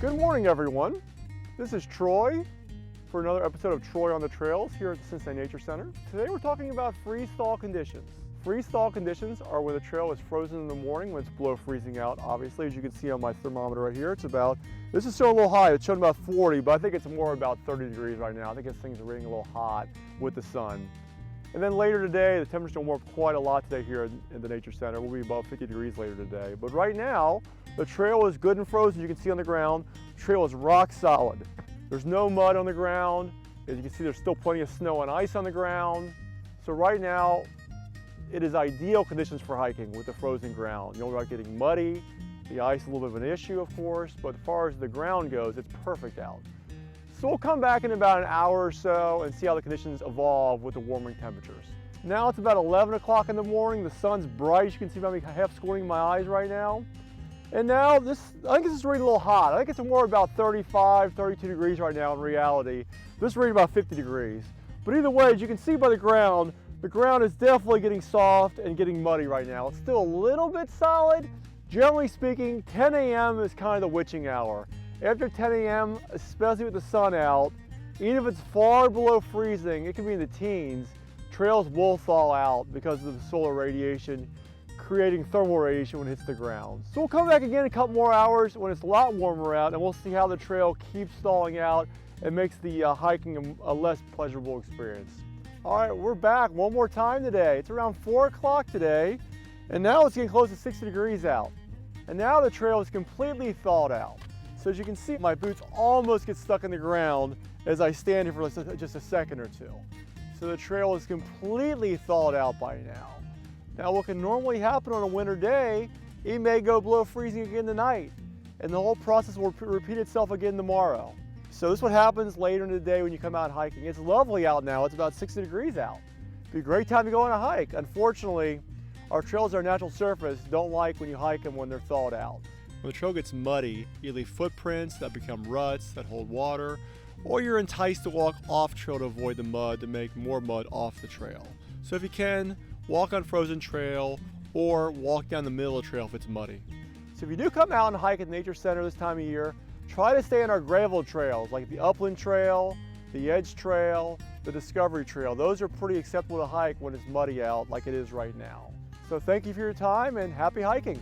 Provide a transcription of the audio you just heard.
Good morning, everyone. This is Troy for another episode of Troy on the Trails here at the Cincinnati Nature Center. Today we're talking about freeze-thaw conditions. Freeze-thaw conditions are where the trail is frozen in the morning when it's below freezing out. Obviously, as you can see on my thermometer right here, this is showing a little high. It's showing about 40, but I think it's more about 30 degrees right now. I think this thing's reading a little hot with the sun. And then later today, the temperature will warm up quite a lot today here in the Nature Center. We'll be above 50 degrees later today. But right now, the trail is good and frozen. You can see on the ground, the trail is rock solid. There's no mud on the ground. As you can see, there's still plenty of snow and ice on the ground. So right now, it is ideal conditions for hiking with the frozen ground. You're not getting muddy. The ice is a little bit of an issue, of course, but as far as the ground goes, it's perfect out. So we'll come back in about an hour or so and see how the conditions evolve with the warming temperatures. Now it's about 11 o'clock in the morning. The sun's bright. As you can see by me half squinting my eyes right now. And now I think this is reading a little hot. I think it's more about 35, 32 degrees right now in reality. This is reading about 50 degrees. But either way, as you can see by the ground is definitely getting soft and getting muddy right now. It's still a little bit solid. Generally speaking, 10 a.m. is kind of the witching hour. After 10 a.m., especially with the sun out, even if it's far below freezing, it can be in the teens, trails will thaw out because of the solar radiation, creating thermal radiation when it hits the ground. So we'll come back again in a couple more hours when it's a lot warmer out, and we'll see how the trail keeps thawing out and makes the hiking a less pleasurable experience. All right, we're back one more time today. It's around 4 o'clock today, and now it's getting close to 60 degrees out. And now the trail is completely thawed out. So as you can see, my boots almost get stuck in the ground as I stand here for just a second or two. So the trail is completely thawed out by now. Now what can normally happen on a winter day, it may go below freezing again tonight, and the whole process will repeat itself again tomorrow. So this is what happens later in the day when you come out hiking. It's lovely out now. It's about 60 degrees out. It'd be a great time to go on a hike. Unfortunately, our trails, our natural surface, don't like when you hike them when they're thawed out. When the trail gets muddy, you leave footprints that become ruts that hold water, or you're enticed to walk off trail to avoid the mud to make more mud off the trail. So if you can, walk on frozen trail or walk down the middle of the trail if it's muddy. So if you do come out and hike at the Nature Center this time of year, try to stay on our gravel trails like the Upland Trail, the Edge Trail, the Discovery Trail. Those are pretty acceptable to hike when it's muddy out like it is right now. So thank you for your time and happy hiking.